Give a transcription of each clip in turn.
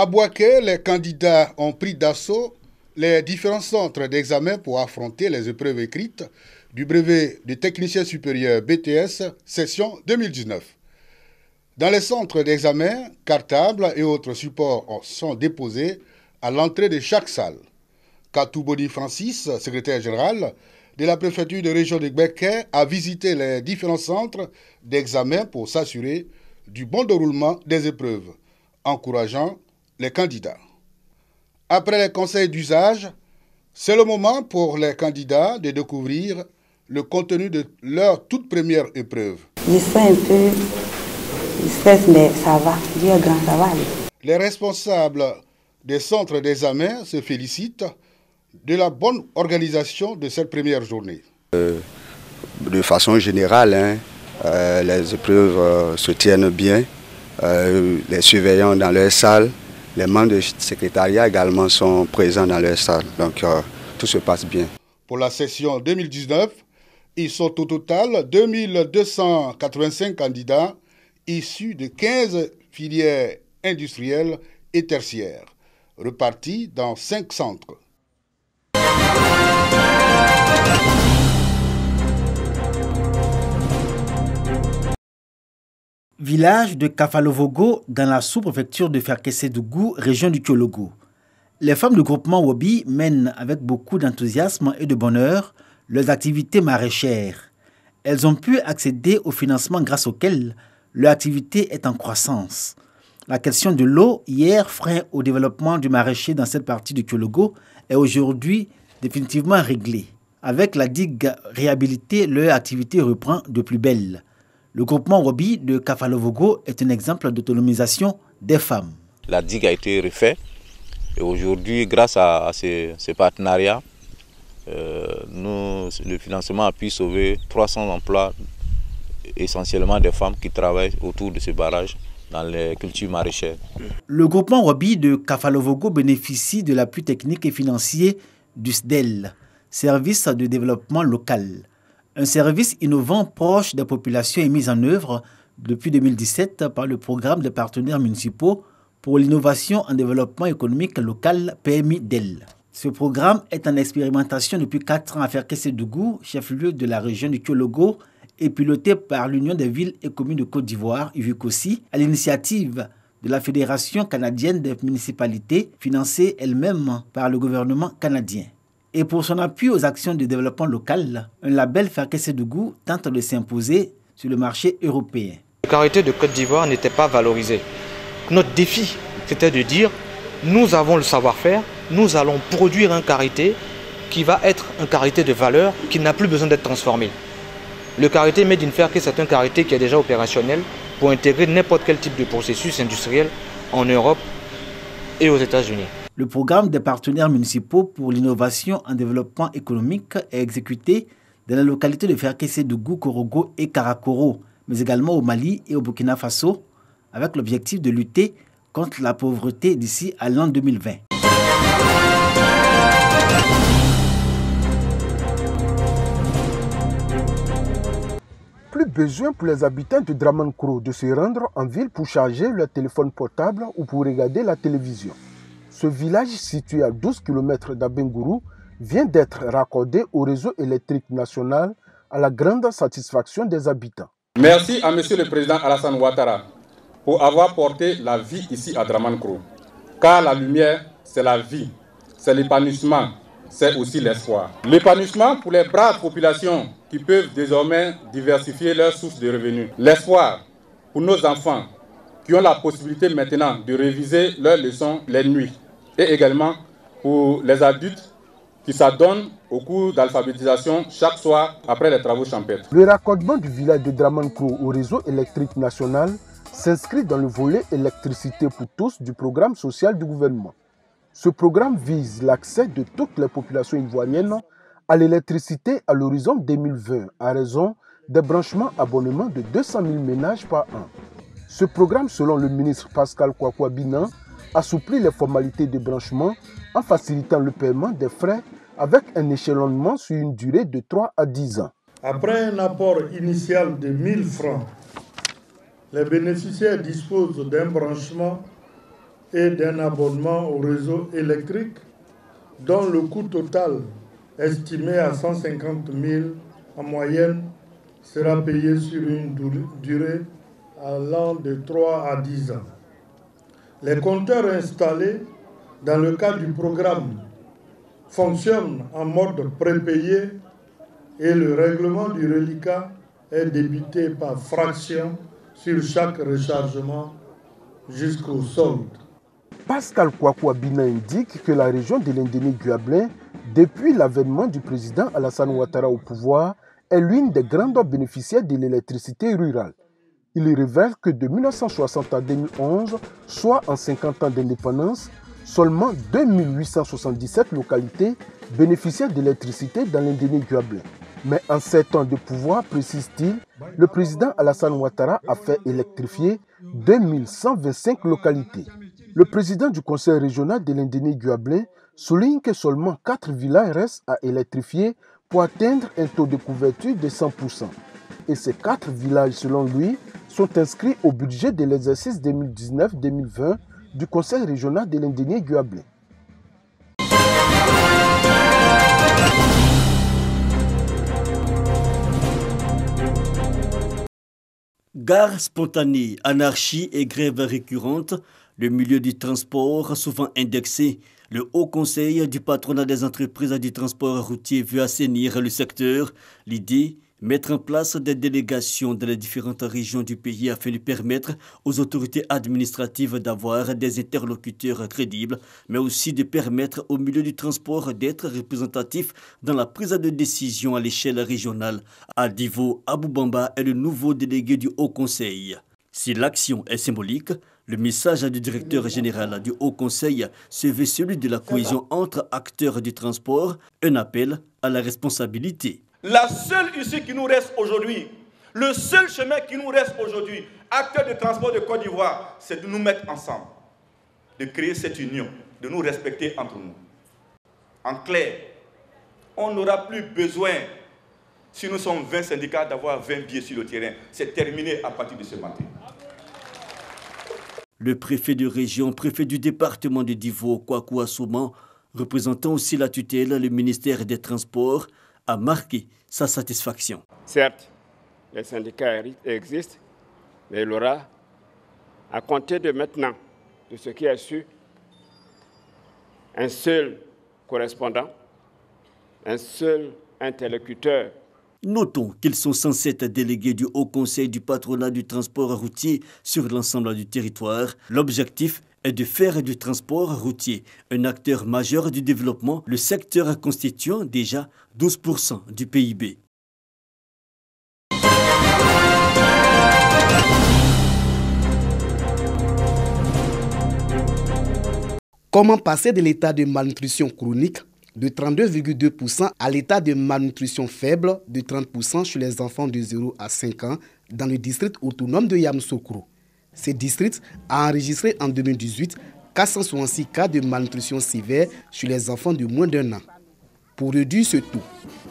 À Bouaké, les candidats ont pris d'assaut les différents centres d'examen pour affronter les épreuves écrites du brevet de technicien supérieur BTS session 2019. Dans les centres d'examen, cartables et autres supports sont déposés à l'entrée de chaque salle. Katou Boni Francis, secrétaire général de la préfecture de région de Bouaké, a visité les différents centres d'examen pour s'assurer du bon déroulement des épreuves, encourageant les candidats. Après les conseils d'usage, c'est le moment pour les candidats de découvrir le contenu de leur toute première épreuve. Je suis un peu stress, mais ça va. Dieu est grand, ça va aller. Les responsables des centres d'examen se félicitent de la bonne organisation de cette première journée. De façon générale, les épreuves se tiennent bien. Les surveillants dans leur salle, les membres du secrétariat également sont présents dans leur salle. Donc tout se passe bien. Pour la session 2019, ils sont au total 2285 candidats issus de 15 filières industrielles et tertiaires, repartis dans 5 centres. Village de Kafalovogo dans la sous-préfecture de Ferkessédougou, région du Kyologo. Les femmes du groupement Wobi mènent avec beaucoup d'enthousiasme et de bonheur leurs activités maraîchères. Elles ont pu accéder au financement grâce auquel leur activité est en croissance. La question de l'eau, hier frein au développement du maraîcher dans cette partie du Kyologo, est aujourd'hui définitivement réglée. Avec la digue réhabilitée, leur activité reprend de plus belle. Le groupement Wobi de Kafalovogo est un exemple d'autonomisation des femmes. La digue a été refaite et aujourd'hui, grâce à ces partenariats, le financement a pu sauver 300 emplois, essentiellement des femmes qui travaillent autour de ce barrage dans les cultures maraîchères. Le groupement Wobi de Kafalovogo bénéficie de l'appui technique et financier du SDEL, Service de développement local. Un service innovant proche des populations est mis en œuvre depuis 2017 par le programme des partenaires municipaux pour l'innovation en développement économique local PMI-DEL. Ce programme est en expérimentation depuis 4 ans à Ferkessédougou, chef-lieu de la région du Kyologo, et piloté par l'Union des villes et communes de Côte d'Ivoire, UVCOSI, à l'initiative de la Fédération canadienne des municipalités, financée elle-même par le gouvernement canadien. Et pour son appui aux actions de développement local, un label Ferkessédougou tente de s'imposer sur le marché européen. Le karité de Côte d'Ivoire n'était pas valorisé. Notre défi, c'était de dire, nous avons le savoir-faire, nous allons produire un karité qui va être un karité de valeur, qui n'a plus besoin d'être transformé. Le karité Made in Ferkes, c'est un karité qui est déjà opérationnel pour intégrer n'importe quel type de processus industriel en Europe et aux États-Unis. Le programme des partenaires municipaux pour l'innovation en développement économique est exécuté dans la localité de Ferkessédougou, Korogo et Karakoro, mais également au Mali et au Burkina Faso, avec l'objectif de lutter contre la pauvreté d'ici à l'an 2020. Plus besoin pour les habitants de Dramankro de se rendre en ville pour charger leur téléphone portable ou pour regarder la télévision. Ce village situé à 12 km d'Abengourou vient d'être raccordé au réseau électrique national à la grande satisfaction des habitants. Merci à Monsieur le Président Alassane Ouattara pour avoir porté la vie ici à Dramankro. Car la lumière, c'est la vie, c'est l'épanouissement, c'est aussi l'espoir. L'épanouissement pour les braves populations qui peuvent désormais diversifier leurs sources de revenus. L'espoir pour nos enfants qui ont la possibilité maintenant de réviser leurs leçons les nuits. Et également pour les adultes qui s'adonnent au cours d'alphabétisation chaque soir après les travaux champêtres. Le raccordement du village de Dramankro au réseau électrique national s'inscrit dans le volet électricité pour tous du programme social du gouvernement. Ce programme vise l'accès de toutes les populations ivoiriennes à l'électricité à l'horizon 2020 à raison des branchements abonnements de 200 000 ménages par an. Ce programme, selon le ministre Pascal Kwakwa-Binan, assouplit les formalités de branchement en facilitant le paiement des frais avec un échelonnement sur une durée de 3 à 10 ans. Après un apport initial de 1 000 francs, les bénéficiaires disposent d'un branchement et d'un abonnement au réseau électrique dont le coût total estimé à 150 000 en moyenne sera payé sur une durée allant de 3 à 10 ans. Les compteurs installés dans le cadre du programme fonctionnent en mode prépayé et le règlement du reliquat est débité par fraction sur chaque rechargement jusqu'au solde. Pascal Kwaku-Abina indique que la région de l'Indéné-Guablin, depuis l'avènement du président Alassane Ouattara au pouvoir, est l'une des grandes bénéficiaires de l'électricité rurale. Il révèle que de 1960 à 2011, soit en 50 ans d'indépendance, seulement 2877 localités bénéficiaient d'électricité dans l'Indéné-Guablin. Mais en 7 ans de pouvoir, précise-t-il, le président Alassane Ouattara a fait électrifier 2125 localités. Le président du conseil régional de l'Indéné-Guablin souligne que seulement 4 villages restent à électrifier pour atteindre un taux de couverture de 100%. Et ces 4 villages, selon lui, sont inscrits au budget de l'exercice 2019-2020 du conseil régional de l'Indéné-Guablin. Gare spontanée, anarchie et grève récurrente, le milieu du transport souvent indexé. Le Haut Conseil du patronat des entreprises du transport routier veut assainir le secteur. L'idée, mettre en place des délégations dans les différentes régions du pays afin de permettre aux autorités administratives d'avoir des interlocuteurs crédibles, mais aussi de permettre au milieu du transport d'être représentatif dans la prise de décision à l'échelle régionale. Adivo Aboubamba est le nouveau délégué du Haut Conseil. Si l'action est symbolique, le message du directeur général du Haut Conseil se veut celui de la cohésion entre acteurs du transport, un appel à la responsabilité. La seule issue qui nous reste aujourd'hui, le seul chemin qui nous reste aujourd'hui, acteurs de transport de Côte d'Ivoire, c'est de nous mettre ensemble, de créer cette union, de nous respecter entre nous. En clair, on n'aura plus besoin, si nous sommes 20 syndicats, d'avoir 20 billets sur le terrain. C'est terminé à partir de ce matin. Le préfet de région, préfet du département de Divo, Kwaku Assouman, représentant aussi la tutelle, le ministère des Transports, a marqué sa satisfaction. Certes, les syndicats existent, mais il aura, à compter de maintenant, de ce qui est su, un seul correspondant, un seul interlocuteur. Notons qu'ils sont 107 délégués du Haut Conseil du patronat du transport routier sur l'ensemble du territoire. L'objectif est de faire du transport routier un acteur majeur du développement, le secteur constituant déjà 12% du PIB. Comment passer de l'état de malnutrition chronique de 32,2% à l'état de malnutrition faible de 30% chez les enfants de 0 à 5 ans dans le district autonome de Yamoussoukro. Ce district a enregistré en 2018 466 cas de malnutrition sévère chez les enfants de moins d'1 an. Pour réduire ce taux,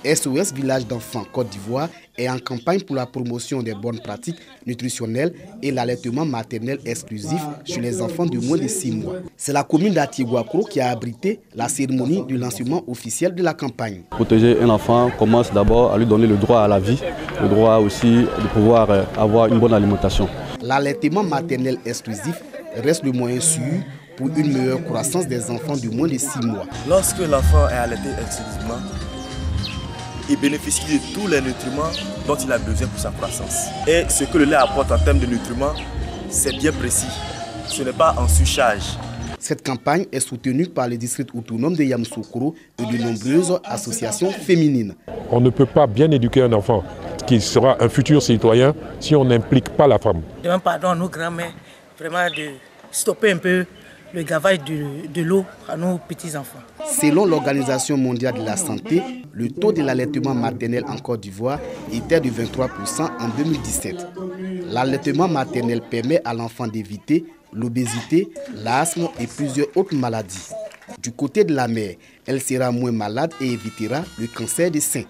SOS Village d'enfants Côte d'Ivoire est en campagne pour la promotion des bonnes pratiques nutritionnelles et l'allaitement maternel exclusif chez les enfants de moins de 6 mois. C'est la commune d'Atiguakro qui a abrité la cérémonie de lancement officiel de la campagne. Protéger un enfant commence d'abord à lui donner le droit à la vie, le droit aussi de pouvoir avoir une bonne alimentation. L'allaitement maternel exclusif reste le moyen sûr pour une meilleure croissance des enfants de moins de 6 mois. Lorsque l'enfant est allaité exclusivement, il bénéficie de tous les nutriments dont il a besoin pour sa croissance. Et ce que le lait apporte en termes de nutriments, c'est bien précis. Ce n'est pas en surcharge. Cette campagne est soutenue par le district autonome de Yamoussoukro et de nombreuses associations féminines. On ne peut pas bien éduquer un enfant qui sera un futur citoyen si on n'implique pas la femme. Je demande pardon à nos grands-mères vraiment de stopper un peu le gavage de l'eau à nos petits-enfants. Selon l'Organisation mondiale de la santé, le taux de l'allaitement maternel en Côte d'Ivoire était de 23% en 2017. L'allaitement maternel permet à l'enfant d'éviter l'obésité, l'asthme et plusieurs autres maladies. Du côté de la mère, elle sera moins malade et évitera le cancer des seins.